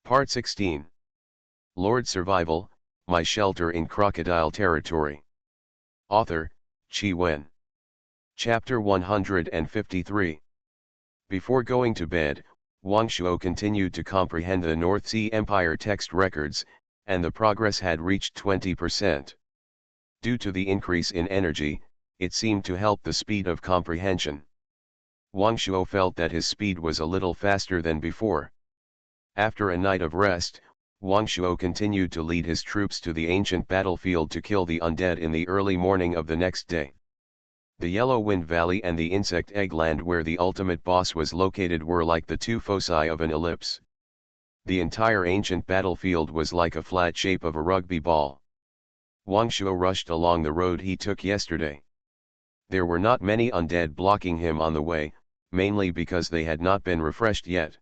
Part 16. Lord Survival, My Shelter in Crocodile Territory. Author, Chi Wen. Chapter 153. Before going to bed, Wang Shuo continued to comprehend the North Sea Empire text records, and the progress had reached 20%. Due to the increase in energy, it seemed to help the speed of comprehension. Wang Shuo felt that his speed was a little faster than before. After a night of rest, Wang Shuo continued to lead his troops to the ancient battlefield to kill the undead in the early morning of the next day. The Yellow Wind Valley and the Insect Egg Land where the ultimate boss was located were like the two foci of an ellipse. The entire ancient battlefield was like a flat shape of a rugby ball. Wang Shuo rushed along the road he took yesterday. There were not many undead blocking him on the way, mainly because they had not been refreshed yet.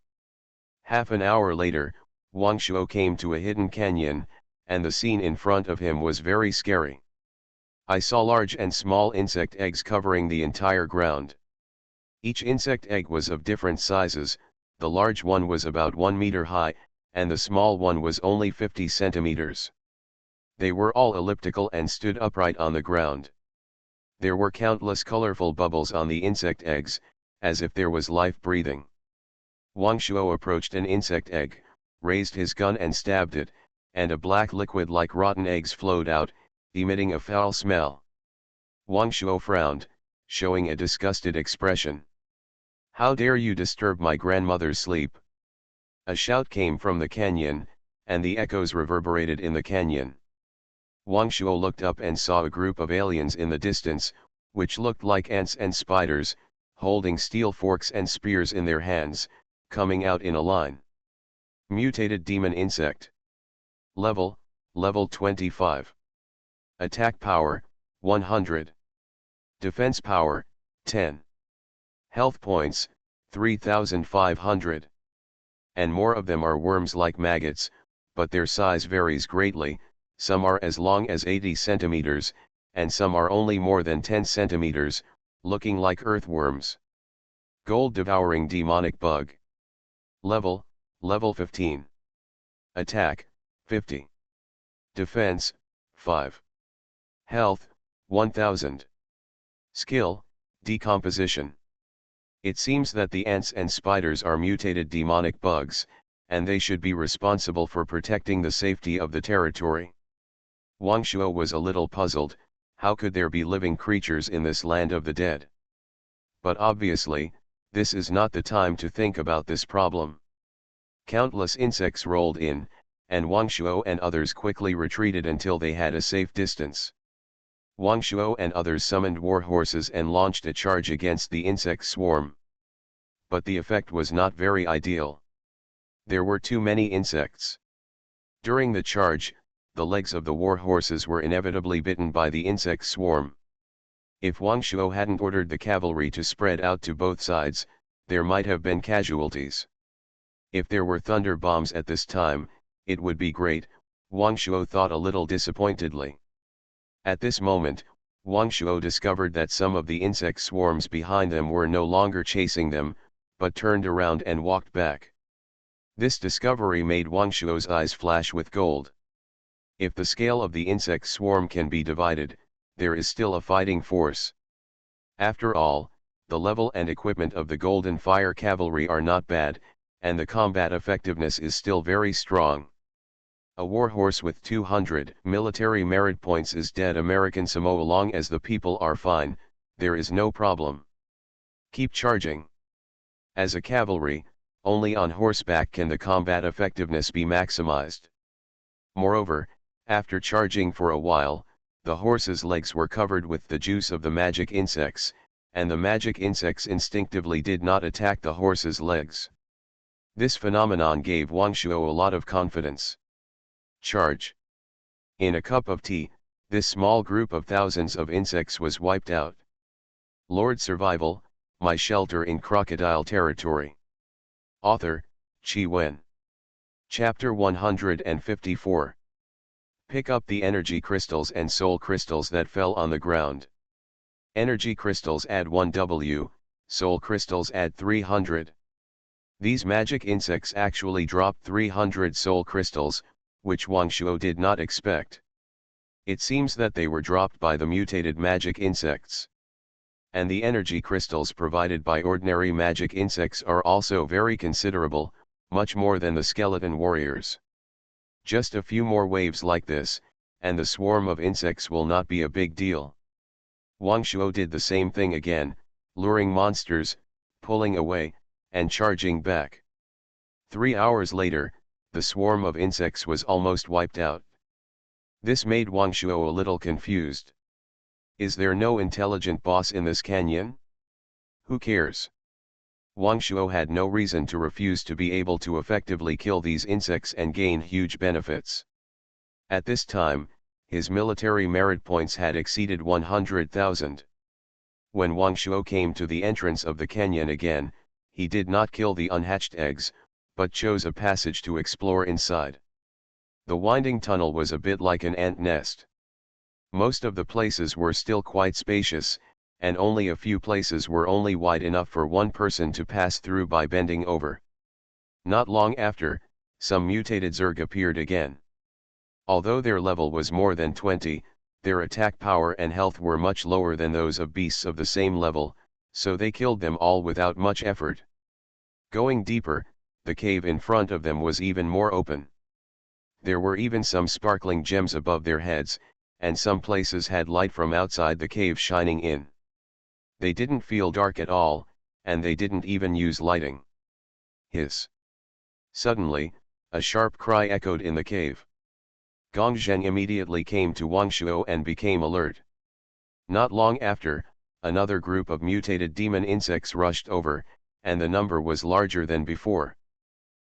Half an hour later, Wang Shuo came to a hidden canyon, and the scene in front of him was very scary. I saw large and small insect eggs covering the entire ground. Each insect egg was of different sizes, the large one was about 1 meter high, and the small one was only 50 centimeters. They were all elliptical and stood upright on the ground. There were countless colorful bubbles on the insect eggs, as if there was life breathing. Wang Shuo approached an insect egg, raised his gun and stabbed it, and a black liquid like rotten eggs flowed out, emitting a foul smell. Wang Shuo frowned, showing a disgusted expression. "How dare you disturb my grandmother's sleep?" A shout came from the canyon, and the echoes reverberated in the canyon. Wang Shuo looked up and saw a group of aliens in the distance, which looked like ants and spiders, holding steel forks and spears in their hands, coming out in a line. Mutated Demon Insect. Level 25. Attack power, 100. Defense power, 10. Health points, 3,500. And more of them are worms like maggots, but their size varies greatly, some are as long as 80 centimeters, and some are only more than 10 centimeters, looking like earthworms. Gold Devouring Demonic Bug. Level 15. Attack, 50. Defense, 5. Health, 1000. Skill, Decomposition. It seems that the ants and spiders are mutated demonic bugs, and they should be responsible for protecting the safety of the territory. Wang Shuo was a little puzzled, how could there be living creatures in this land of the dead? But obviously, this is not the time to think about this problem. Countless insects rolled in, and Wang Shuo and others quickly retreated until they had a safe distance. Wang Shuo and others summoned war horses and launched a charge against the insect swarm. But the effect was not very ideal. There were too many insects. During the charge, the legs of the war horses were inevitably bitten by the insect swarm. If Wang Shuo hadn't ordered the cavalry to spread out to both sides, there might have been casualties. If there were thunder bombs at this time, it would be great, Wang Shuo thought a little disappointedly. At this moment, Wang Shuo discovered that some of the insect swarms behind them were no longer chasing them, but turned around and walked back. This discovery made Wang Shuo's eyes flash with gold. If the scale of the insect swarm can be divided, there is still a fighting force. After all, the level and equipment of the Golden Fire Cavalry are not bad, and the combat effectiveness is still very strong. A warhorse with 200 military merit points is dead American so long as the people are fine, there is no problem. Keep charging. As a cavalry, only on horseback can the combat effectiveness be maximized. Moreover, after charging for a while, the horse's legs were covered with the juice of the magic insects, and the magic insects instinctively did not attack the horse's legs. This phenomenon gave Wang Shuo a lot of confidence. Charge. In a cup of tea, this small group of thousands of insects was wiped out. Lord Survival, My Shelter in Crocodile Territory. Author, Chi Wen. Chapter 154. Pick up the energy crystals and soul crystals that fell on the ground. Energy crystals add 1 W, soul crystals add 300. These magic insects actually dropped 300 soul crystals, which Wang Shuo did not expect. It seems that they were dropped by the mutated magic insects. And the energy crystals provided by ordinary magic insects are also very considerable, much more than the skeleton warriors. Just a few more waves like this, and the swarm of insects will not be a big deal. Wang Shuo did the same thing again, luring monsters, pulling away, and charging back. 3 hours later, the swarm of insects was almost wiped out. This made Wang Shuo a little confused. Is there no intelligent boss in this canyon? Who cares? Wang Shuo had no reason to refuse to be able to effectively kill these insects and gain huge benefits. At this time, his military merit points had exceeded 100,000. When Wang Shuo came to the entrance of the canyon again, he did not kill the unhatched eggs, but chose a passage to explore inside. The winding tunnel was a bit like an ant nest. Most of the places were still quite spacious, and only a few places were only wide enough for one person to pass through by bending over. Not long after, some mutated Zerg appeared again. Although their level was more than 20, their attack power and health were much lower than those of beasts of the same level, so they killed them all without much effort. Going deeper, the cave in front of them was even more open. There were even some sparkling gems above their heads, and some places had light from outside the cave shining in. They didn't feel dark at all, and they didn't even use lighting. Hiss! Suddenly, a sharp cry echoed in the cave. Gong Zheng immediately came to Wang Shuo and became alert. Not long after, another group of mutated demon insects rushed over, and the number was larger than before.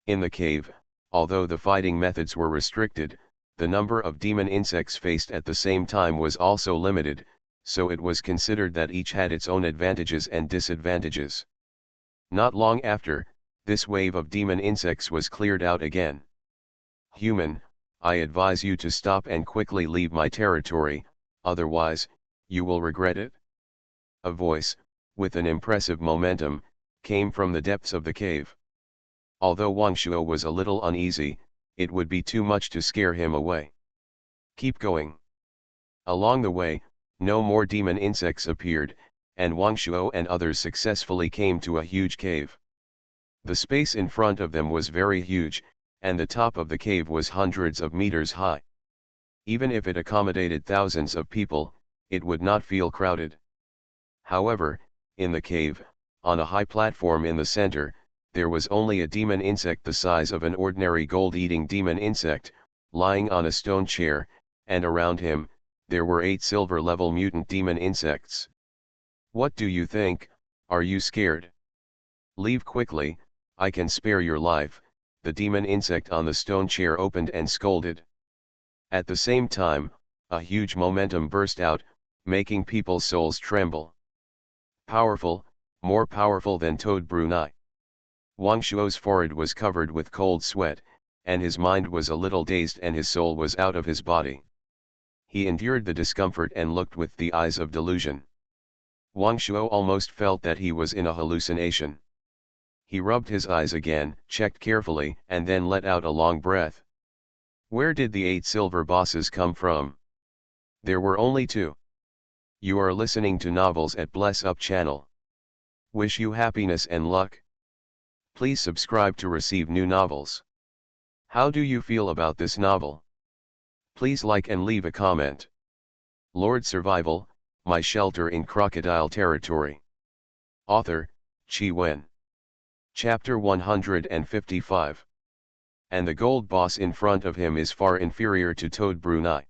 In the cave, although the fighting methods were restricted, the number of demon insects faced at the same time was also limited, so it was considered that each had its own advantages and disadvantages. Not long after, this wave of demon insects was cleared out again. Human, I advise you to stop and quickly leave my territory, otherwise, you will regret it. A voice, with an impressive momentum, came from the depths of the cave. Although Wang Shuo was a little uneasy, it would be too much to scare him away. Keep going. Along the way, no more demon insects appeared, and Wang Shuo and others successfully came to a huge cave. The space in front of them was very huge, and the top of the cave was hundreds of meters high. Even if it accommodated thousands of people, it would not feel crowded. However, in the cave, on a high platform in the center, there was only a demon insect the size of an ordinary gold-eating demon insect, lying on a stone chair, and around him, there were 8 silver-level mutant demon insects. What do you think? Are you scared? Leave quickly, I can spare your life, the demon insect on the stone chair opened and scolded. At the same time, a huge momentum burst out, making people's souls tremble. Powerful, more powerful than Toad Brunei. Wang Shuo's forehead was covered with cold sweat, and his mind was a little dazed and his soul was out of his body. He endured the discomfort and looked with the eyes of delusion. Wang Shuo almost felt that he was in a hallucination. He rubbed his eyes again, checked carefully, and then let out a long breath. Where did the 8 silver bosses come from? There were only 2. You are listening to novels at Bless Up channel. Wish you happiness and luck. Please subscribe to receive new novels. How do you feel about this novel? Please like and leave a comment. Lord Survival, My Shelter in Crocodile Territory. Author, Chi Wen. Chapter 155. And the gold boss in front of him is far inferior to Toad Brunei.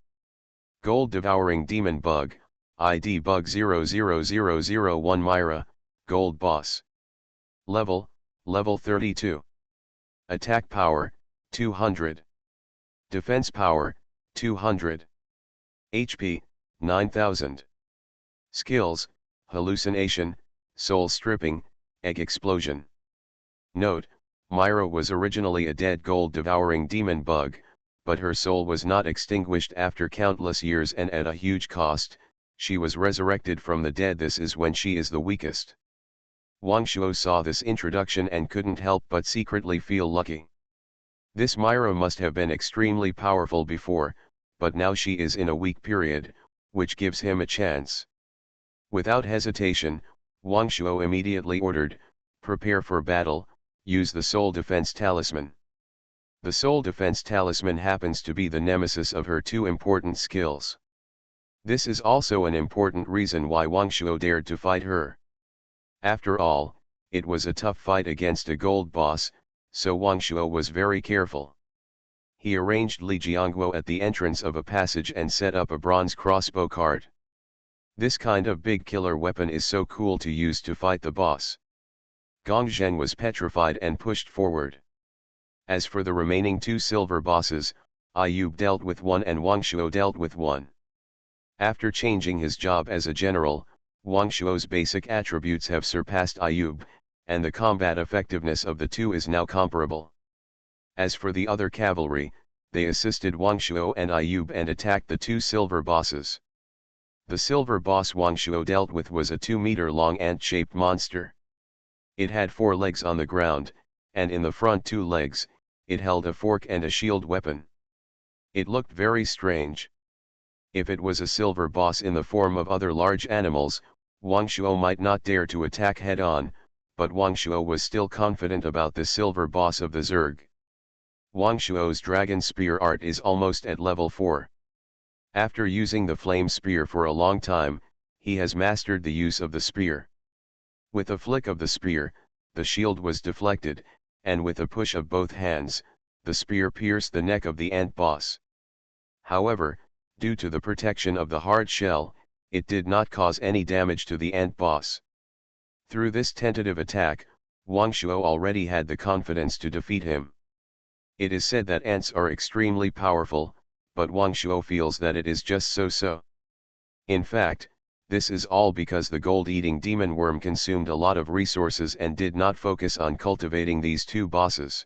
Gold devouring demon bug, ID bug 00001 Myra, gold boss. Level 32. Attack power, 200. Defense power, 200. HP, 9000. Skills, hallucination, soul stripping, egg explosion. Note, Myra was originally a dead gold-devouring demon bug, but her soul was not extinguished after countless years and at a huge cost. She was resurrected from the dead. This is when she is the weakest. Wang Shuo saw this introduction and couldn't help but secretly feel lucky. This Myra must have been extremely powerful before, but now she is in a weak period, which gives him a chance. Without hesitation, Wang Shuo immediately ordered, "Prepare for battle, use the Soul Defense Talisman." The Soul Defense Talisman happens to be the nemesis of her two important skills. This is also an important reason why Wang Shuo dared to fight her. After all, it was a tough fight against a gold boss, so Wang Shuo was very careful. He arranged Li Jiangguo at the entrance of a passage and set up a bronze crossbow cart. This kind of big killer weapon is so cool to use to fight the boss. Gong Zheng was petrified and pushed forward. As for the remaining two silver bosses, Ayub dealt with one and Wang Shuo dealt with one. After changing his job as a general, Wang Shuo's basic attributes have surpassed Ayub, and the combat effectiveness of the two is now comparable. As for the other cavalry, they assisted Wang Shuo and Ayub and attacked the two silver bosses. The silver boss Wang Shuo dealt with was a 2-meter-long ant-shaped monster. It had 4 legs on the ground, and in the front 2 legs, it held a fork and a shield weapon. It looked very strange. If it was a silver boss in the form of other large animals, Wang Shuo might not dare to attack head-on, but Wang Shuo was still confident about the silver boss of the Zerg. Wang Shuo's dragon spear art is almost at level 4. After using the flame spear for a long time, he has mastered the use of the spear. With a flick of the spear, the shield was deflected, and with a push of both hands, the spear pierced the neck of the ant boss. However, due to the protection of the hard shell, it did not cause any damage to the ant boss. Through this tentative attack, Wang Shuo already had the confidence to defeat him. It is said that ants are extremely powerful, but Wang Shuo feels that it is just so-so. In fact, this is all because the gold-eating demon worm consumed a lot of resources and did not focus on cultivating these two bosses.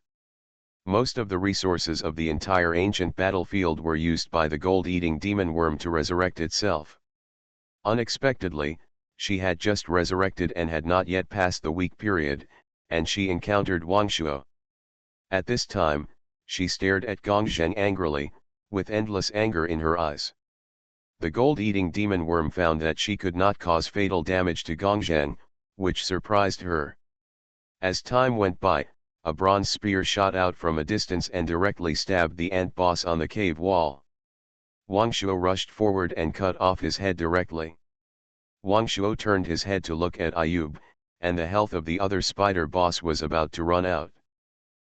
Most of the resources of the entire ancient battlefield were used by the gold-eating demon worm to resurrect itself. Unexpectedly, she had just resurrected and had not yet passed the weak period, and she encountered Wang Shuo. At this time, she stared at Gong Zheng angrily, with endless anger in her eyes. The gold-eating demon worm found that she could not cause fatal damage to Gong Zheng, which surprised her. As time went by, a bronze spear shot out from a distance and directly stabbed the ant boss on the cave wall. Wang Shuo rushed forward and cut off his head directly. Wang Shuo turned his head to look at Ayub, and the health of the other spider boss was about to run out.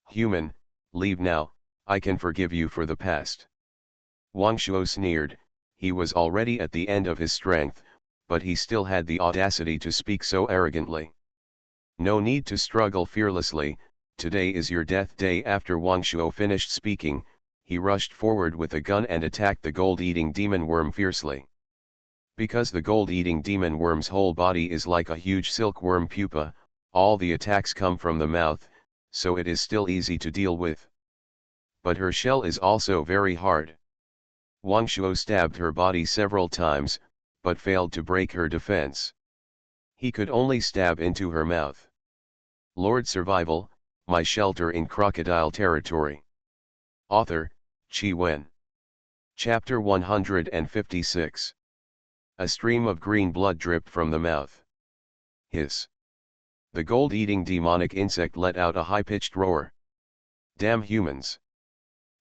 "Human, leave now, I can forgive you for the past." Wang Shuo sneered. He was already at the end of his strength, but he still had the audacity to speak so arrogantly. "No need to struggle fearlessly, today is your death day." After Wang Shuo finished speaking, he rushed forward with a gun and attacked the gold-eating demon worm fiercely. Because the gold-eating demon worm's whole body is like a huge silkworm pupa, all the attacks come from the mouth, so it is still easy to deal with. But her shell is also very hard. Wang Shuo stabbed her body several times, but failed to break her defense. He could only stab into her mouth. Lord Survival, My Shelter in Crocodile Territory. Author, Qi Wen. Chapter 156. A stream of green blood dripped from the mouth. Hiss. The gold-eating demonic insect let out a high-pitched roar. "Damn humans!"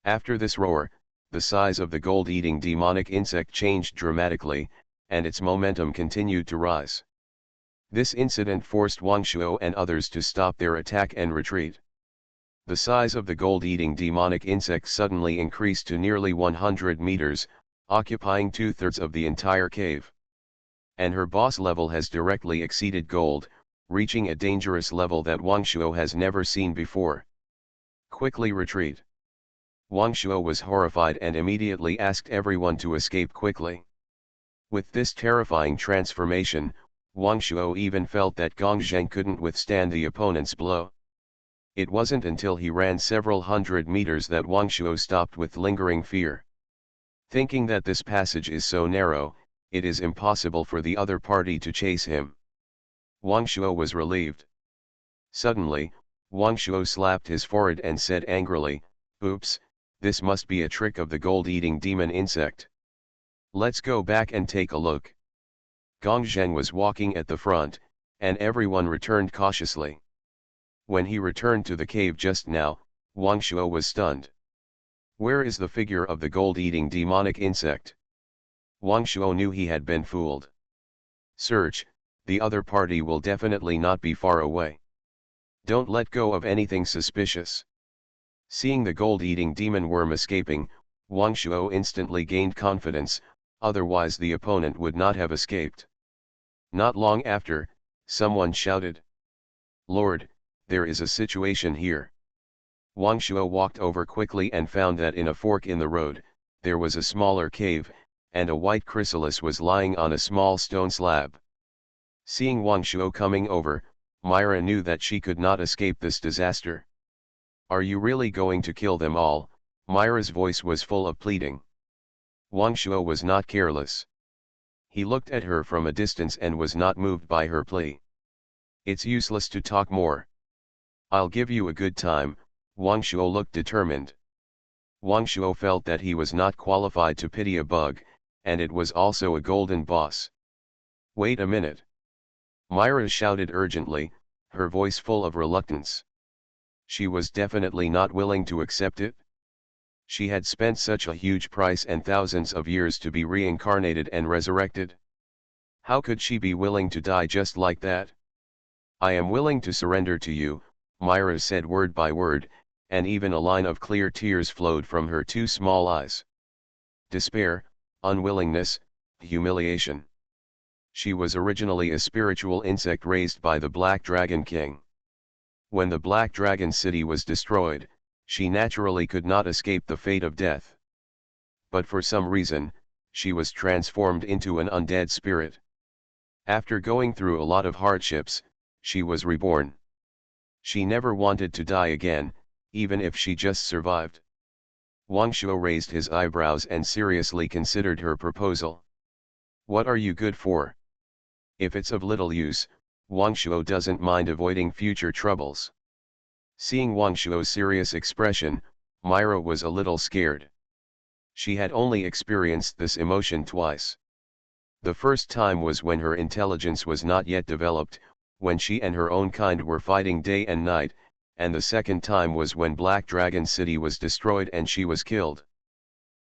After this roar, the size of the gold-eating demonic insect changed dramatically, and its momentum continued to rise. This incident forced Wang Shuo and others to stop their attack and retreat. The size of the gold-eating demonic insect suddenly increased to nearly 100 meters, occupying 2/3 of the entire cave. And her boss level has directly exceeded gold, reaching a dangerous level that Wang Shuo has never seen before. "Quickly retreat." Wang Shuo was horrified and immediately asked everyone to escape quickly. With this terrifying transformation, Wang Shuo even felt that Gong Zheng couldn't withstand the opponent's blow. It wasn't until he ran several hundred meters that Wang Shuo stopped with lingering fear. Thinking that this passage is so narrow, it is impossible for the other party to chase him. Wang Shuo was relieved. Suddenly, Wang Shuo slapped his forehead and said angrily, "Oops, this must be a trick of the gold-eating demon insect. Let's go back and take a look." Gong Zheng was walking at the front, and everyone returned cautiously. When he returned to the cave just now, Wang Shuo was stunned. Where is the figure of the gold-eating demonic insect? Wang Shuo knew he had been fooled. Search, the other party will definitely not be far away. Don't let go of anything suspicious. Seeing the gold-eating demon worm escaping, Wang Shuo instantly gained confidence, otherwise the opponent would not have escaped. Not long after, someone shouted, "Lord, there is a situation here." Wang Shuo walked over quickly and found that in a fork in the road, there was a smaller cave, and a white chrysalis was lying on a small stone slab. Seeing Wang Shuo coming over, Myra knew that she could not escape this disaster. "Are you really going to kill them all?" Myra's voice was full of pleading. Wang Shuo was not careless. He looked at her from a distance and was not moved by her plea. "It's useless to talk more. I'll give you a good time." Wang Shuo looked determined. Wang Shuo felt that he was not qualified to pity a bug, and it was also a golden boss. "Wait a minute." Myra shouted urgently, her voice full of reluctance. She was definitely not willing to accept it. She had spent such a huge price and thousands of years to be reincarnated and resurrected. How could she be willing to die just like that? "I am willing to surrender to you," Myra said word by word, and even a line of clear tears flowed from her two small eyes. Despair, unwillingness, humiliation. She was originally a spiritual insect raised by the Black Dragon King. When the Black Dragon City was destroyed, she naturally could not escape the fate of death. But for some reason, she was transformed into an undead spirit. After going through a lot of hardships, she was reborn. She never wanted to die again, even if she just survived. Wang Shuo raised his eyebrows and seriously considered her proposal. "What are you good for?" If it's of little use, Wang Shuo doesn't mind avoiding future troubles. Seeing Wang Shuo's serious expression, Myra was a little scared. She had only experienced this emotion twice. The first time was when her intelligence was not yet developed, when she and her own kind were fighting day and night, and the second time was when Black Dragon City was destroyed and she was killed.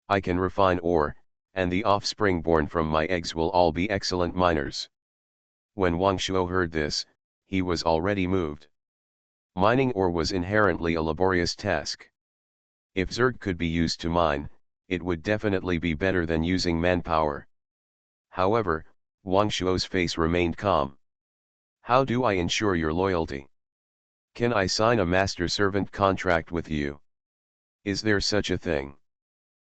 "I can refine ore, and the offspring born from my eggs will all be excellent miners." When Wang Shuo heard this, he was already moved. Mining ore was inherently a laborious task. If Zerg could be used to mine, it would definitely be better than using manpower. However, Wang Shuo's face remained calm. "How do I ensure your loyalty? Can I sign a master-servant contract with you? Is there such a thing?"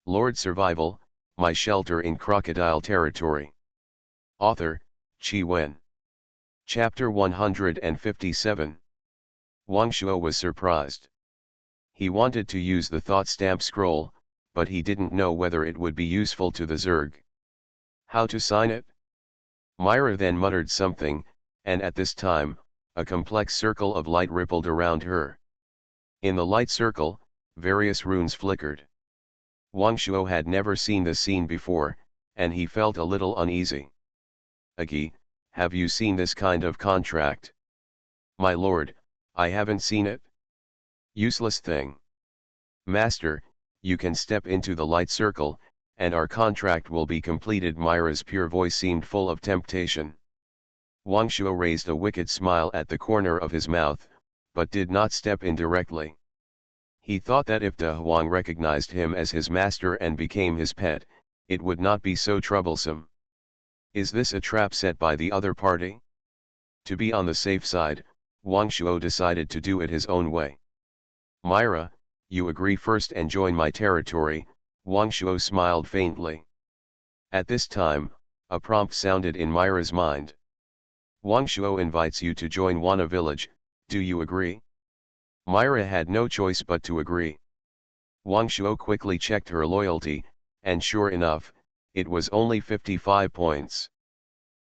Lord Survival, My Shelter in Crocodile Territory. Author, Qi Wen. Chapter 157. Wang Shuo was surprised. He wanted to use the thought stamp scroll, but he didn't know whether it would be useful to the Zerg. How to sign it? Myra then muttered something, and at this time, a complex circle of light rippled around her. In the light circle, various runes flickered. Wang Shuo had never seen this scene before, and he felt a little uneasy. "Agi, have you seen this kind of contract?" "My lord, I haven't seen it." "Useless thing. Master, you can step into the light circle, and our contract will be completed." Myra's pure voice seemed full of temptation. Wang Shuo raised a wicked smile at the corner of his mouth, but did not step in directly. He thought that if De Huang recognized him as his master and became his pet, it would not be so troublesome. Is this a trap set by the other party? To be on the safe side, Wang Shuo decided to do it his own way. "Myra, you agree first and join my territory." Wang Shuo smiled faintly. At this time, a prompt sounded in Myra's mind. "Wang Shuo invites you to join Wana village, do you agree?" Myra had no choice but to agree. Wang Shuo quickly checked her loyalty, and sure enough, it was only 55 points.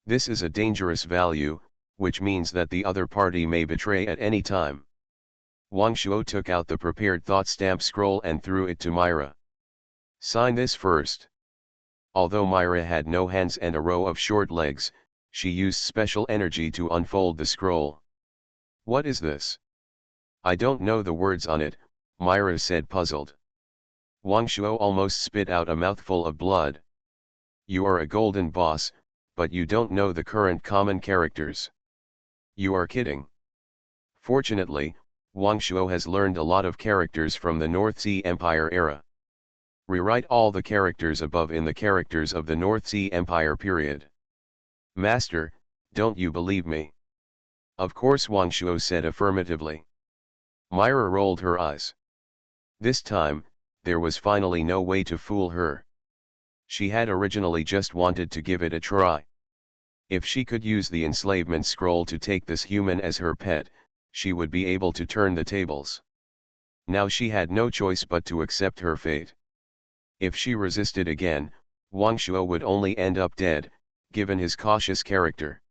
This is a dangerous value. which means that the other party may betray at any time. Wang Shuo took out the prepared thought stamp scroll and threw it to Myra. Sign this first. Although Myra had no hands and a row of short legs, she used special energy to unfold the scroll. What is this? I don't know the words on it, Myra said, puzzled. Wang Shuo almost spit out a mouthful of blood. You are a golden boss, but you don't know the current common characters. You are kidding. Fortunately, Wang Shuo has learned a lot of characters from the North Sea Empire era. Rewrite all the characters above in the characters of the North Sea Empire period. Master, don't you believe me? Of course, Wang Shuo said affirmatively. Myra rolled her eyes. This time, there was finally no way to fool her. She had originally just wanted to give it a try. If she could use the enslavement scroll to take this human as her pet, she would be able to turn the tables. Now she had no choice but to accept her fate. If she resisted again, Wang Shuo would only end up dead, given his cautious character.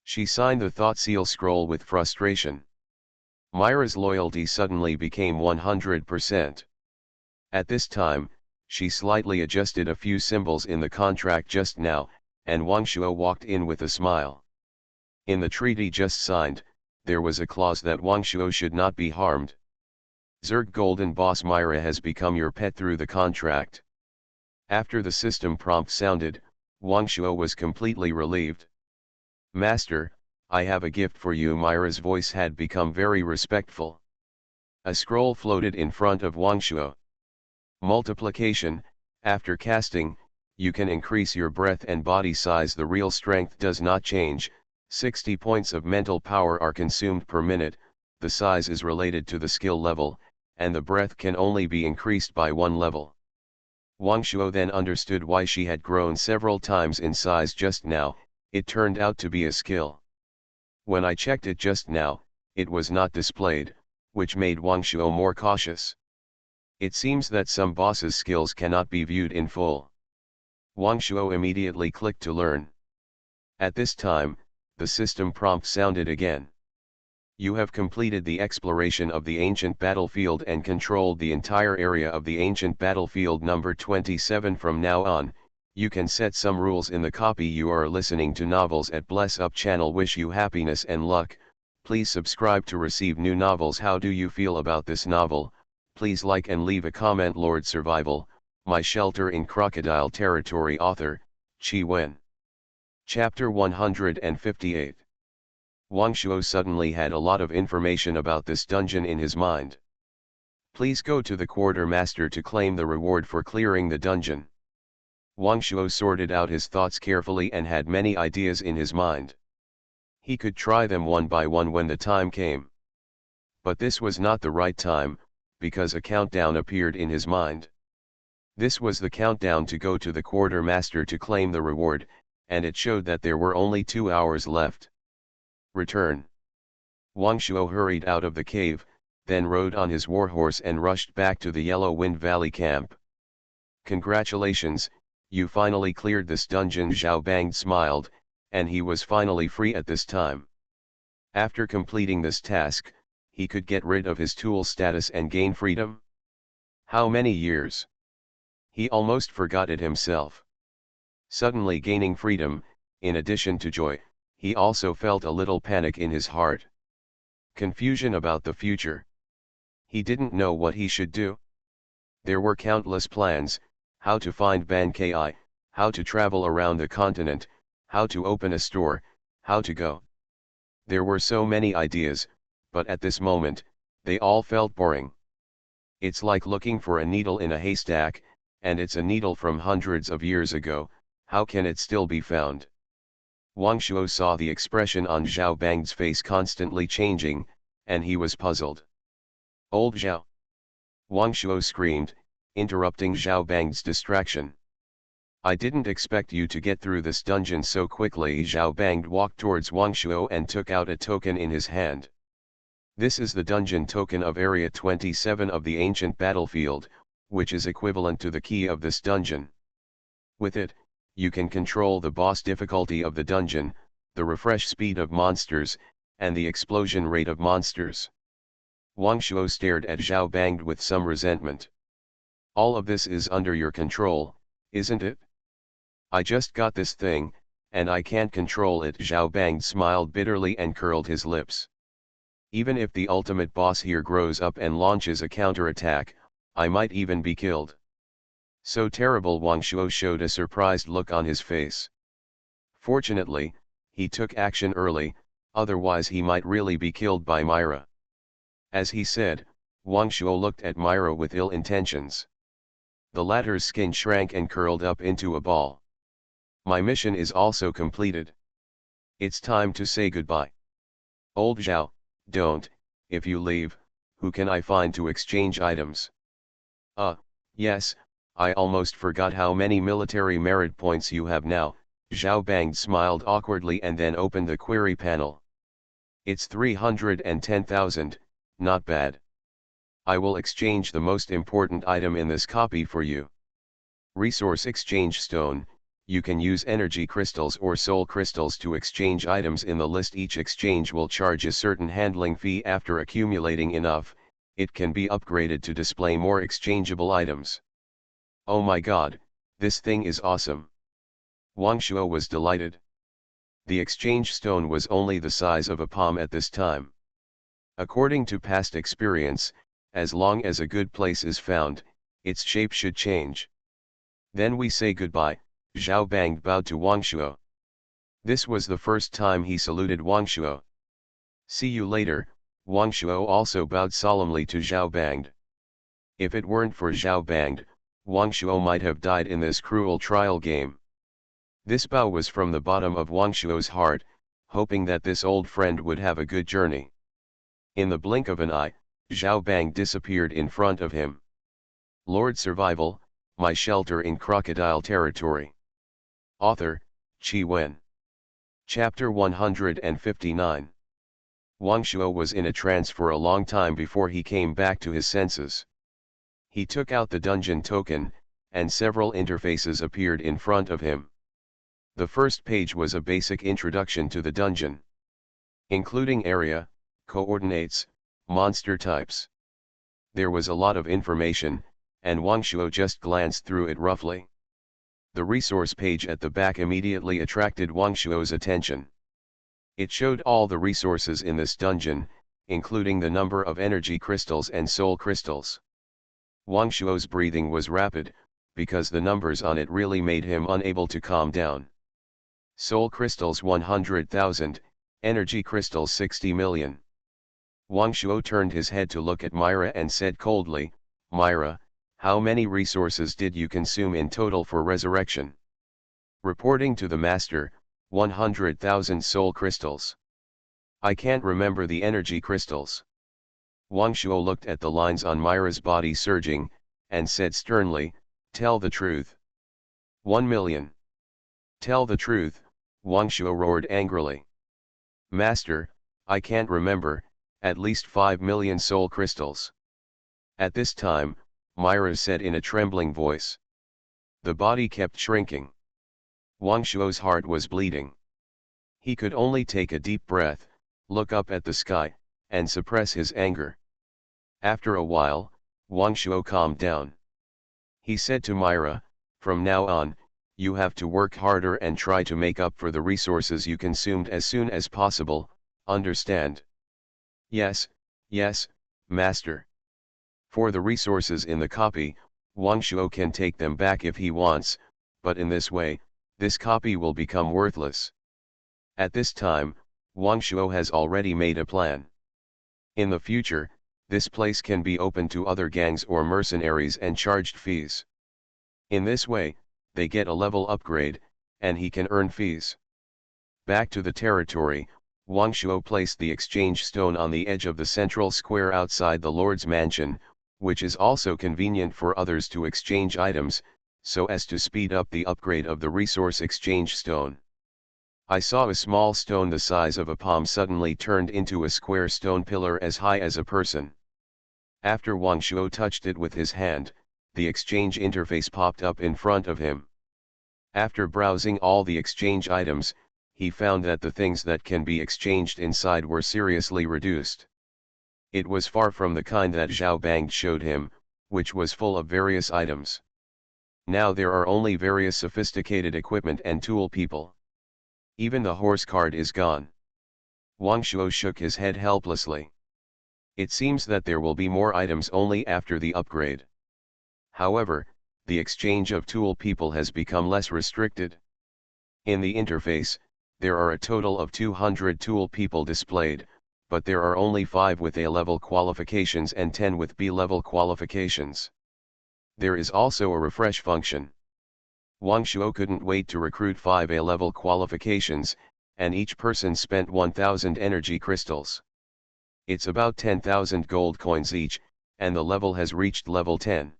She signed the thought seal scroll with frustration. Myra's loyalty suddenly became 100%. At this time, she slightly adjusted a few symbols in the contract just now, and Wang Shuo walked in with a smile. In the treaty just signed, there was a clause that Wang Shuo should not be harmed. Zerg Golden Boss Myra has become your pet through the contract. After the system prompt sounded, Wang Shuo was completely relieved. Master, I have a gift for you. Myra's voice had become very respectful. A scroll floated in front of Wang Shuo. Multiplication. After casting, you can increase your breath and body size. The real strength does not change. 60 points of mental power are consumed per minute, the size is related to the skill level, and the breath can only be increased by 1 level. Wang Shuo then understood why she had grown several times in size just now. It turned out to be a skill. When I checked it just now, it was not displayed, which made Wang Shuo more cautious. It seems that some bosses' skills cannot be viewed in full. Wang Shuo immediately clicked to learn. At this time, the system prompt sounded again. You have completed the exploration of the ancient battlefield and controlled the entire area of the ancient battlefield number 27. From now on, you can set some rules in the copy. You are listening to novels at Bless Up channel. Wish you happiness and luck. Please subscribe to receive new novels. How do you feel about this novel? Please like and leave a comment. Lord Survival, My Shelter in Crocodile Territory. Author, Chi Wen. Chapter 158. Wang Shuo suddenly had a lot of information about this dungeon in his mind. Please go to the quartermaster to claim the reward for clearing the dungeon. Wang Shuo sorted out his thoughts carefully and had many ideas in his mind. He could try them one by one when the time came. But this was not the right time, because a countdown appeared in his mind. This was the countdown to go to the quartermaster to claim the reward, and it showed that there were only 2 hours left. Return. Wang Shuo hurried out of the cave, then rode on his warhorse and rushed back to the Yellow Wind Valley camp. Congratulations, you finally cleared this dungeon. Zhao Bang smiled, and he was finally free at this time. After completing this task, he could get rid of his tool status and gain freedom. How many years? He almost forgot it himself. Suddenly gaining freedom, in addition to joy, he also felt a little panic in his heart. Confusion about the future. He didn't know what he should do. There were countless plans: how to find Ban Ki, how to travel around the continent, how to open a store, how to go. There were so many ideas, but at this moment, they all felt boring. It's like looking for a needle in a haystack, and it's a needle from hundreds of years ago. How can it still be found? Wang Shuo saw the expression on Zhao Bang's face constantly changing, and he was puzzled. Old Zhao! Wang Shuo screamed, interrupting Zhao Bang's distraction. I didn't expect you to get through this dungeon so quickly. Zhao Bang walked towards Wang Shuo and took out a token in his hand. This is the dungeon token of Area 27 of the ancient battlefield, which is equivalent to the key of this dungeon. With it, you can control the boss difficulty of the dungeon, the refresh speed of monsters, and the explosion rate of monsters. Wang Shuo stared at Zhao Bang with some resentment. All of this is under your control, isn't it? I just got this thing, and I can't control it. Zhao Bang smiled bitterly and curled his lips. Even if the ultimate boss here grows up and launches a counterattack, I might even be killed. So terrible. Wang Shuo showed a surprised look on his face. Fortunately, he took action early, otherwise he might really be killed by Myra. As he said, Wang Shuo looked at Myra with ill intentions. The latter's skin shrank and curled up into a ball. My mission is also completed. It's time to say goodbye. Old Zhao, don't, if you leave, who can I find to exchange items? Yes, I almost forgot how many military merit points you have now. Zhao Bang smiled awkwardly and then opened the query panel. It's 310,000, not bad. I will exchange the most important item in this copy for you. Resource Exchange Stone. You can use energy crystals or soul crystals to exchange items in the list. Each exchange will charge a certain handling fee. After accumulating enough, it can be upgraded to display more exchangeable items. Oh my god, this thing is awesome. Wang Shuo was delighted. The exchange stone was only the size of a palm at this time. According to past experience, as long as a good place is found, its shape should change. Then we say goodbye. Zhao Bang bowed to Wang Shuo. This was the first time he saluted Wang Shuo. See you later. Wang Shuo also bowed solemnly to Zhao Bang. If it weren't for Zhao Bang, Wang Shuo might have died in this cruel trial game. This bow was from the bottom of Wang Shuo's heart, hoping that this old friend would have a good journey. In the blink of an eye, Zhao Bang disappeared in front of him. Lord Survival, my shelter in Crocodile territory. Author, Qi Wen. Chapter 159. Wang Shuo was in a trance for a long time before he came back to his senses. He took out the dungeon token, and several interfaces appeared in front of him. The first page was a basic introduction to the dungeon, including area, coordinates, monster types. There was a lot of information, and Wang Shuo just glanced through it roughly. The resource page at the back immediately attracted Wang Shuo's attention. It showed all the resources in this dungeon, including the number of energy crystals and soul crystals. Wang Shuo's breathing was rapid, because the numbers on it really made him unable to calm down. Soul crystals 100,000, energy crystals 60 million. Wang Shuo turned his head to look at Myra and said coldly, Myra, how many resources did you consume in total for resurrection? Reporting to the master, 100,000 soul crystals. I can't remember the energy crystals. Wang Shuo looked at the lines on Myra's body surging, and said sternly, tell the truth. 1 million. Tell the truth, Wang Shuo roared angrily. Master, I can't remember, at least 5 million soul crystals. At this time, Myra said in a trembling voice. The body kept shrinking. Wang Shuo's heart was bleeding. He could only take a deep breath, look up at the sky, and suppress his anger. After a while, Wang Shuo calmed down. He said to Myra, from now on, you have to work harder and try to make up for the resources you consumed as soon as possible, understand? Yes, master. For the resources in the copy, Wang Shuo can take them back if he wants, but in this way, this copy will become worthless. At this time, Wang Shuo has already made a plan. In the future, this place can be open to other gangs or mercenaries and charged fees. In this way, they get a level upgrade, and he can earn fees. Back to the territory, Wang Shuo placed the exchange stone on the edge of the central square outside the Lord's mansion, which is also convenient for others to exchange items, so as to speed up the upgrade of the resource exchange stone. I saw a small stone the size of a palm suddenly turned into a square stone pillar as high as a person. After Wang Shuo touched it with his hand, the exchange interface popped up in front of him. After browsing all the exchange items, he found that the things that can be exchanged inside were seriously reduced. It was far from the kind that Zhao Bang showed him, which was full of various items. Now there are only various sophisticated equipment and tool people. Even the horse card is gone. Wang Shuo shook his head helplessly. It seems that there will be more items only after the upgrade. However, the exchange of tool people has become less restricted. In the interface, there are a total of 200 tool people displayed, but there are only 5 with A-level qualifications and 10 with B-level qualifications. There is also a refresh function. Wang Shuo couldn't wait to recruit 5 A-level qualifications, and each person spent 1,000 energy crystals. It's about 10,000 gold coins each, and the level has reached level 10.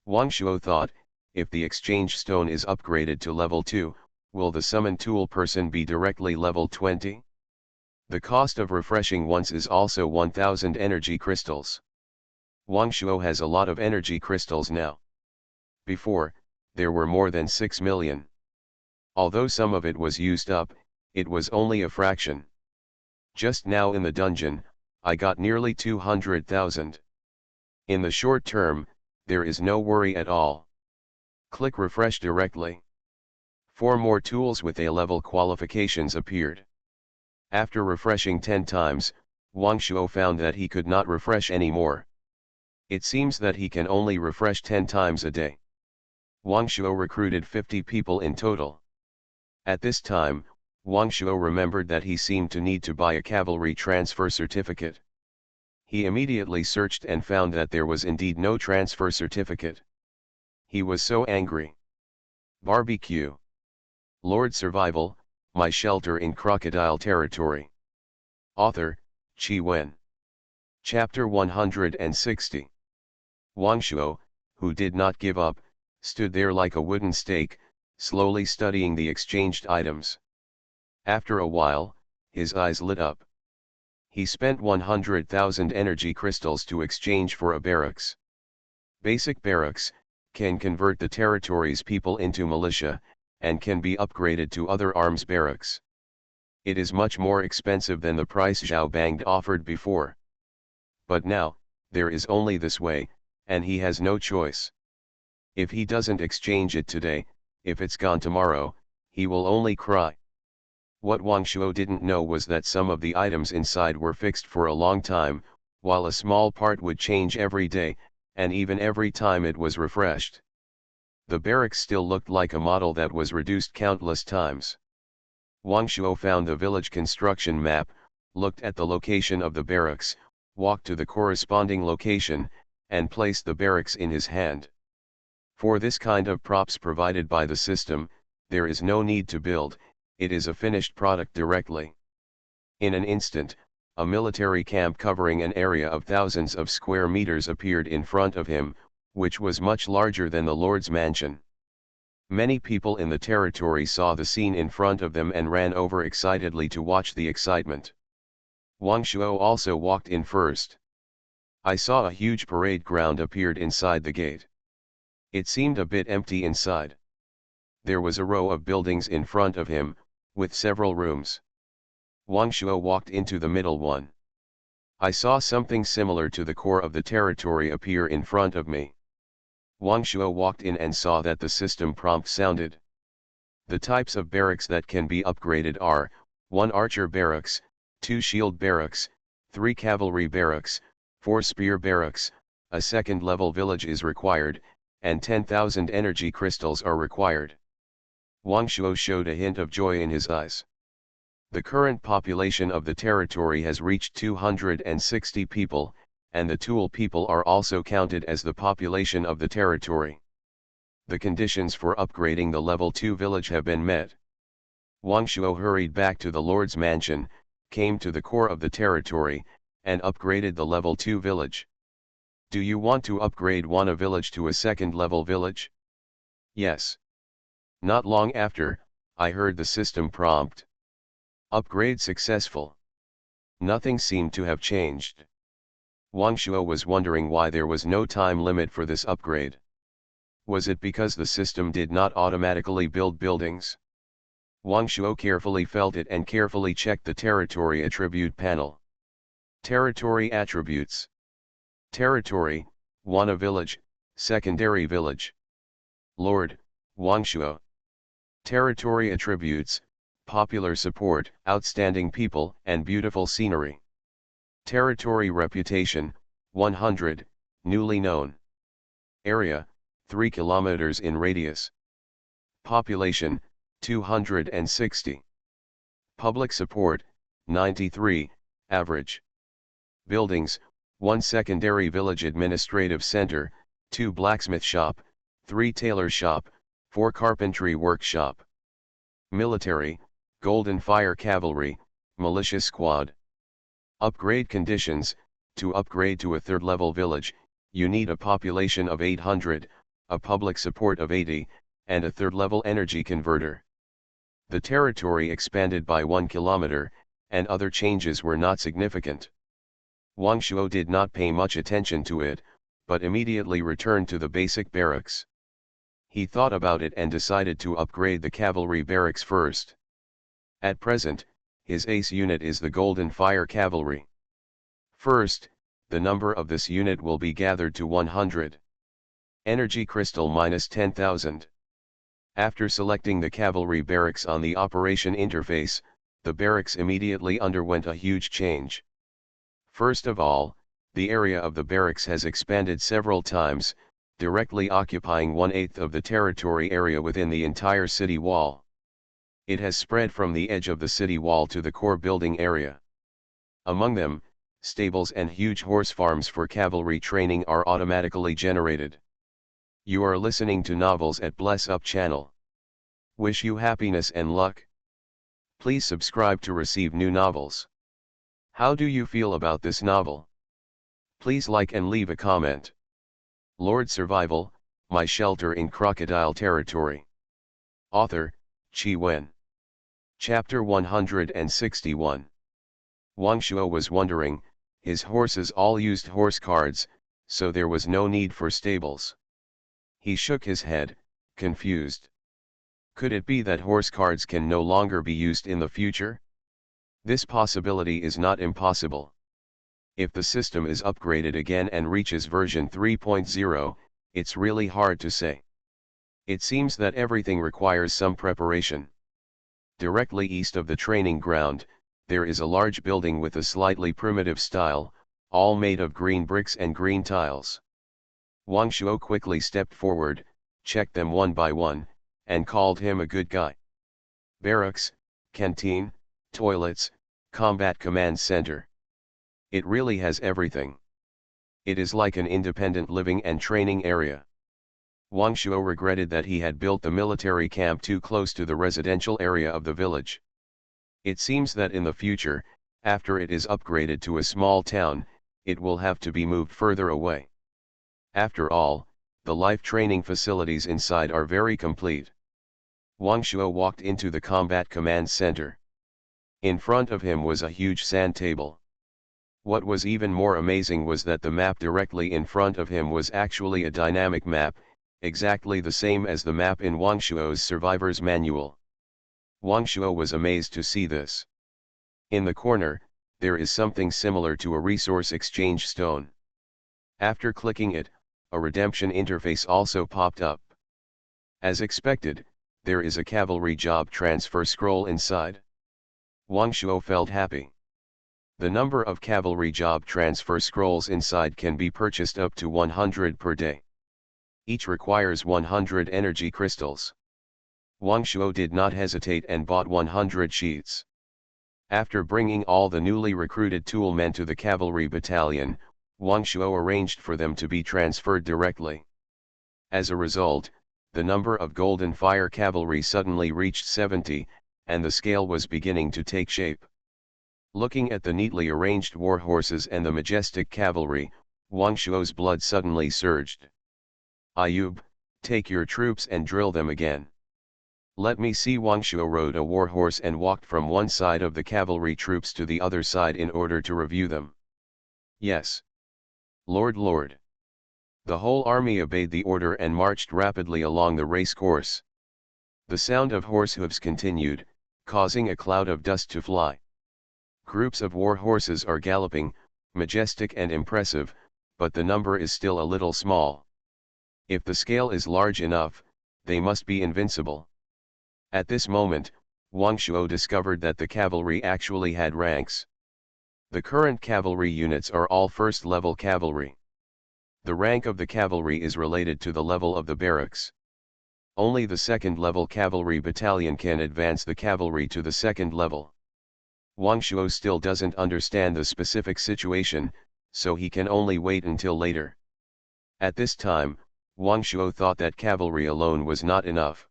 Wang Shuo thought, if the exchange stone is upgraded to level 2, will the summon tool person be directly level 20? The cost of refreshing once is also 1,000 energy crystals. Wang Shuo has a lot of energy crystals now. Before, there were more than 6 million. Although some of it was used up, it was only a fraction. Just now in the dungeon, I got nearly 200,000. In the short term, there is no worry at all. Click refresh directly. 4 more tools with A-level qualifications appeared. After refreshing 10 times, Wang Shuo found that he could not refresh anymore. It seems that he can only refresh 10 times a day. Wang Shuo recruited 50 people in total. At this time, Wang Shuo remembered that he seemed to need to buy a cavalry transfer certificate. He immediately searched and found that there was indeed no transfer certificate. He was so angry. Barbecue. Lord Survival, My Shelter in Crocodile Territory. Author, Qi Wen. Chapter 160. Wang Shuo, who did not give up, stood there like a wooden stake, slowly studying the exchanged items. After a while, his eyes lit up. He spent 100,000 energy crystals to exchange for a barracks. Basic barracks can convert the territory's people into militia, and can be upgraded to other arms barracks. It is much more expensive than the price Zhao Bang offered before. But now, there is only this way, and he has no choice. If he doesn't exchange it today, if it's gone tomorrow, he will only cry. What Wang Shuo didn't know was that some of the items inside were fixed for a long time, while a small part would change every day, and even every time it was refreshed. The barracks still looked like a model that was reduced countless times. Wang Shuo found the village construction map, looked at the location of the barracks, walked to the corresponding location, and placed the barracks in his hand. For this kind of props provided by the system, there is no need to build, it is a finished product directly. In an instant, a military camp covering an area of thousands of square meters appeared in front of him, which was much larger than the Lord's mansion. Many people in the territory saw the scene in front of them and ran over excitedly to watch the excitement. Wang Shuo also walked in first. I saw a huge parade ground appeared inside the gate. It seemed a bit empty inside. There was a row of buildings in front of him, with several rooms. Wang Shuo walked into the middle one. I saw something similar to the core of the territory appear in front of me. Wang Shuo walked in and saw that the system prompt sounded. The types of barracks that can be upgraded are, 1 archer barracks, 2 shield barracks, 3 cavalry barracks, 4 spear barracks, a second-level village is required, and 10,000 energy crystals are required. Wang Shuo showed a hint of joy in his eyes. The current population of the territory has reached 260 people, and the tool people are also counted as the population of the territory. The conditions for upgrading the level 2 village have been met. Wang Shuo hurried back to the Lord's mansion, came to the core of the territory, and upgraded the level 2 village. Do you want to upgrade one village to a second-level village? Yes. Not long after, I heard the system prompt. Upgrade successful. Nothing seemed to have changed. Wang Shuo was wondering why there was no time limit for this upgrade. Was it because the system did not automatically build buildings? Wang Shuo carefully felt it and carefully checked the territory attribute panel. Territory attributes. Territory, Wana village, secondary village. Lord, Wang Shuo. Territory attributes, popular support, outstanding people, and beautiful scenery. Territory reputation, 100, newly known. Area, 3 kilometers in radius. Population, 260. Public support, 93, average. Buildings, 1 secondary village administrative center, 2 blacksmith shop, 3 tailor shop, 4 carpentry workshop. Military, Golden Fire Cavalry, Militia Squad. Upgrade conditions: to upgrade to a third-level village, you need a population of 800, a public support of 80, and a third-level energy converter. The territory expanded by 1 kilometer, and other changes were not significant. Wang Shuo did not pay much attention to it, but immediately returned to the basic barracks. He thought about it and decided to upgrade the cavalry barracks first. At present, his ace unit is the Golden Fire Cavalry. First, the number of this unit will be gathered to 100. Energy crystal minus 10,000. After selecting the cavalry barracks on the operation interface, the barracks immediately underwent a huge change. First of all, the area of the barracks has expanded several times, directly occupying 1/8 of the territory area within the entire city wall. It has spread from the edge of the city wall to the core building area. Among them, stables and huge horse farms for cavalry training are automatically generated. You are listening to Novels at Bless Up channel. Wish you happiness and luck. Please subscribe to receive new novels. How do you feel about this novel? Please like and leave a comment. Lord Survival, My Shelter in Crocodile Territory. Author, Qi Wen. Chapter 161. Wang Shuo was wondering, his horses all used horse cards, so there was no need for stables. He shook his head, confused. Could it be that horse cards can no longer be used in the future? This possibility is not impossible. If the system is upgraded again and reaches version 3.0, it's really hard to say. It seems that everything requires some preparation. Directly east of the training ground, there is a large building with a slightly primitive style, all made of green bricks and green tiles. Wang Shuo quickly stepped forward, checked them one by one, and called him a good guy. Barracks, canteen, toilets, combat command center. It really has everything. It is like an independent living and training area. Wang Shuo regretted that he had built the military camp too close to the residential area of the village. It seems that in the future, after it is upgraded to a small town, it will have to be moved further away. After all, the life training facilities inside are very complete. Wang Shuo walked into the combat command center. In front of him was a huge sand table. What was even more amazing was that the map directly in front of him was actually a dynamic map, exactly the same as the map in Wang Shuo's Survivor's Manual. Wang Shuo was amazed to see this. In the corner, there is something similar to a resource exchange stone. After clicking it, a redemption interface also popped up. As expected, there is a cavalry job transfer scroll inside. Wang Shuo felt happy. The number of cavalry job transfer scrolls inside can be purchased up to 100 per day. Each requires 100 energy crystals. Wang Shuo did not hesitate and bought 100 sheets. After bringing all the newly recruited toolmen to the cavalry battalion, Wang Shuo arranged for them to be transferred directly. As a result, the number of Golden Fire Cavalry suddenly reached 70, and the scale was beginning to take shape. Looking at the neatly arranged war horses and the majestic cavalry, Wang Shuo's blood suddenly surged. Ayub, take your troops and drill them again. Let me see. Wang Shuo rode a war horse and walked from one side of the cavalry troops to the other side in order to review them. Yes. Lord. The whole army obeyed the order and marched rapidly along the race course. The sound of horse hooves continued, causing a cloud of dust to fly. Groups of war horses are galloping, majestic and impressive, but the number is still a little small. If the scale is large enough, they must be invincible. At this moment, Wang Shuo discovered that the cavalry actually had ranks. The current cavalry units are all first-level cavalry. The rank of the cavalry is related to the level of the barracks. Only the second-level cavalry battalion can advance the cavalry to the second level. Wang Shuo still doesn't understand the specific situation, so he can only wait until later. At this time, Wang Shuo thought that cavalry alone was not enough.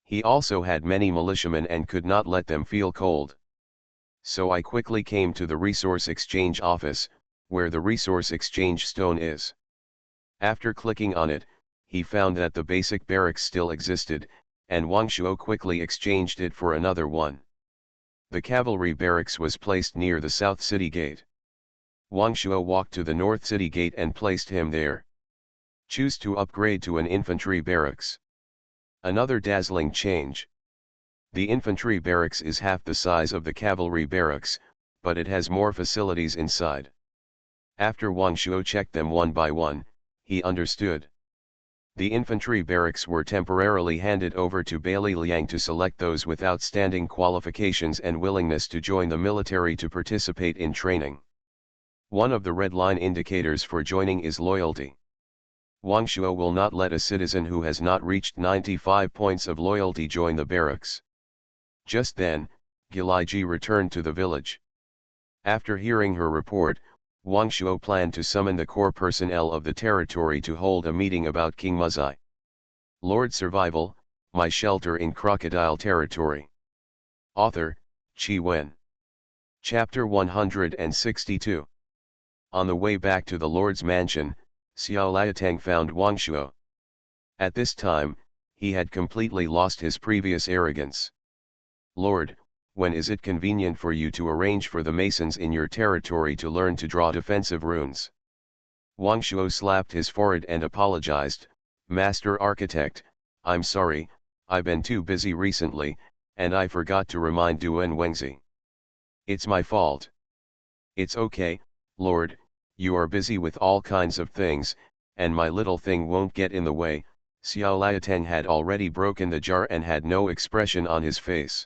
He also had many militiamen and could not let them feel cold. So I quickly came to the resource exchange office, where the resource exchange stone is. After clicking on it, he found that the basic barracks still existed, and Wang Shuo quickly exchanged it for another one. The cavalry barracks was placed near the south city gate. Wang Shuo walked to the north city gate and placed him there. Choose to upgrade to an infantry barracks. Another dazzling change. The infantry barracks is half the size of the cavalry barracks, but it has more facilities inside. After Wang Shuo checked them one by one, he understood. The infantry barracks were temporarily handed over to Bailey Liang to select those with outstanding qualifications and willingness to join the military to participate in training. One of the red line indicators for joining is loyalty. Wang Shuo will not let a citizen who has not reached 95 points of loyalty join the barracks. Just then, Gilaiji returned to the village. After hearing her report, Wang Shuo planned to summon the core personnel of the territory to hold a meeting about King Muzai. Lord Survival, My Shelter in Crocodile Territory. Author, Qi Wen. Chapter 162. On the way back to the Lord's mansion, Xiao Liatang found Wang Shuo. At this time, he had completely lost his previous arrogance. Lord, when is it convenient for you to arrange for the masons in your territory to learn to draw defensive runes? Wang Shuo slapped his forehead and apologized. Master Architect, I'm sorry, I've been too busy recently, and I forgot to remind Duan Wengzi. It's my fault. It's okay, Lord, you are busy with all kinds of things, and my little thing won't get in the way. Xiao Liatang had already broken the jar and had no expression on his face.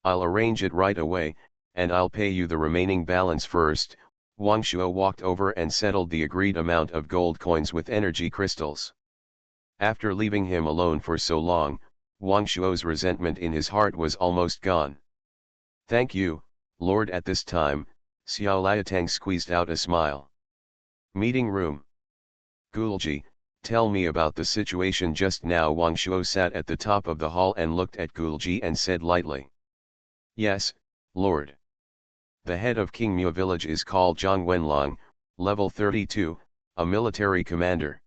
I'll arrange it right away, and I'll pay you the remaining balance first. Wang Shuo walked over and settled the agreed amount of gold coins with energy crystals. After leaving him alone for so long, Wang Shuo's resentment in his heart was almost gone. Thank you, Lord. At this time, Xiao Liatang squeezed out a smile. Meeting room. Gulji, tell me about the situation just now. Wang Shuo sat at the top of the hall and looked at Gulji and said lightly. Yes, Lord. The head of Qingmue village is called Zhang Wenlong, level 32, a military commander.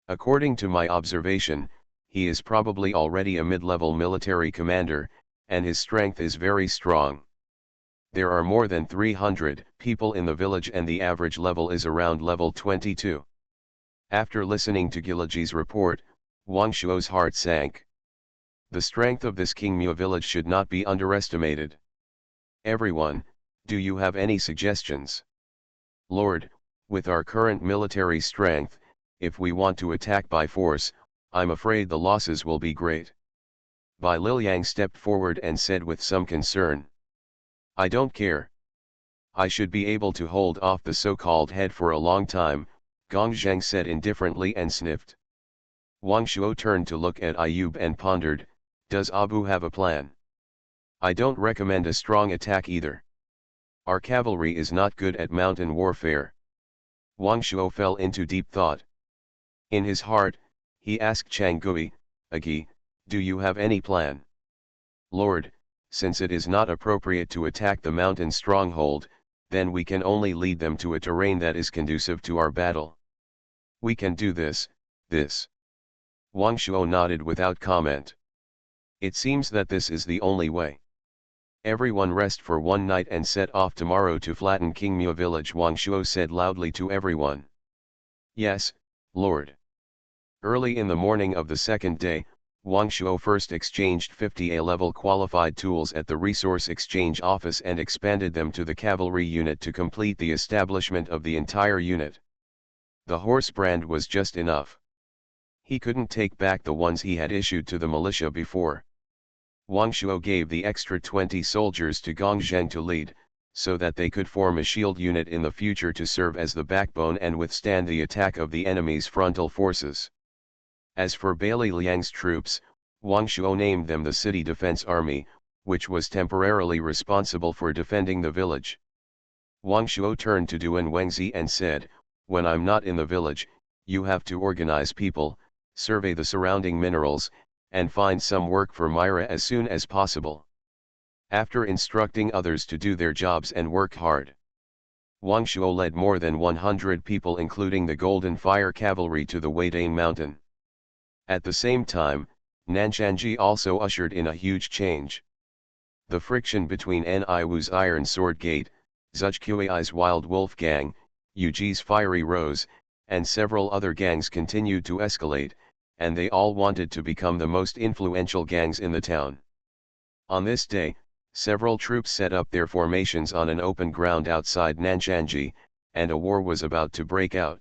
According to my observation, he is probably already a mid-level military commander, and his strength is very strong. There are more than 300 people in the village and the average level is around level 22. After listening to Gilaji's report, Wang Shuo's heart sank. The strength of this Qingmue village should not be underestimated. Everyone, do you have any suggestions? Lord, with our current military strength, if we want to attack by force, I'm afraid the losses will be great. Bai Liang stepped forward and said with some concern. I don't care. I should be able to hold off the so-called head for a long time, Gong Zheng said indifferently and sniffed. Wang Shuo turned to look at Ayub and pondered, does Abu have a plan? I don't recommend a strong attack either. Our cavalry is not good at mountain warfare. Wang Shuo fell into deep thought. In his heart, he asked Chang Gui, Agi, do you have any plan? Lord, since it is not appropriate to attack the mountain stronghold, then we can only lead them to a terrain that is conducive to our battle. We can do this. Wang Shuo nodded without comment. It seems that this is the only way. Everyone rest for one night and set off tomorrow to flatten Qingmue village, Wang Shuo said loudly to everyone. Yes, Lord. Early in the morning of the second day, Wang Shuo first exchanged 50 A-level qualified tools at the Resource Exchange Office and expanded them to the cavalry unit to complete the establishment of the entire unit. The horse brand was just enough. He couldn't take back the ones he had issued to the militia before. Wang Shuo gave the extra 20 soldiers to Gong Zheng to lead, so that they could form a shield unit in the future to serve as the backbone and withstand the attack of the enemy's frontal forces. As for Bailey Liang's troops, Wang Shuo named them the City Defense Army, which was temporarily responsible for defending the village. Wang Shuo turned to Duan Wengzi and said, "When I'm not in the village, you have to organize people, survey the surrounding minerals, and find some work for Myra as soon as possible." After instructing others to do their jobs and work hard, Wang Shuo led more than 100 people including the Golden Fire Cavalry to the Weidane Mountain. At the same time, Nanshanji also ushered in a huge change. The friction between Niwu's Iron Sword Gate, Zhuqiui's Wild Wolf Gang, Yuji's Fiery Rose, and several other gangs continued to escalate, and they all wanted to become the most influential gangs in the town. On this day, several troops set up their formations on an open ground outside Nanshanji, and a war was about to break out.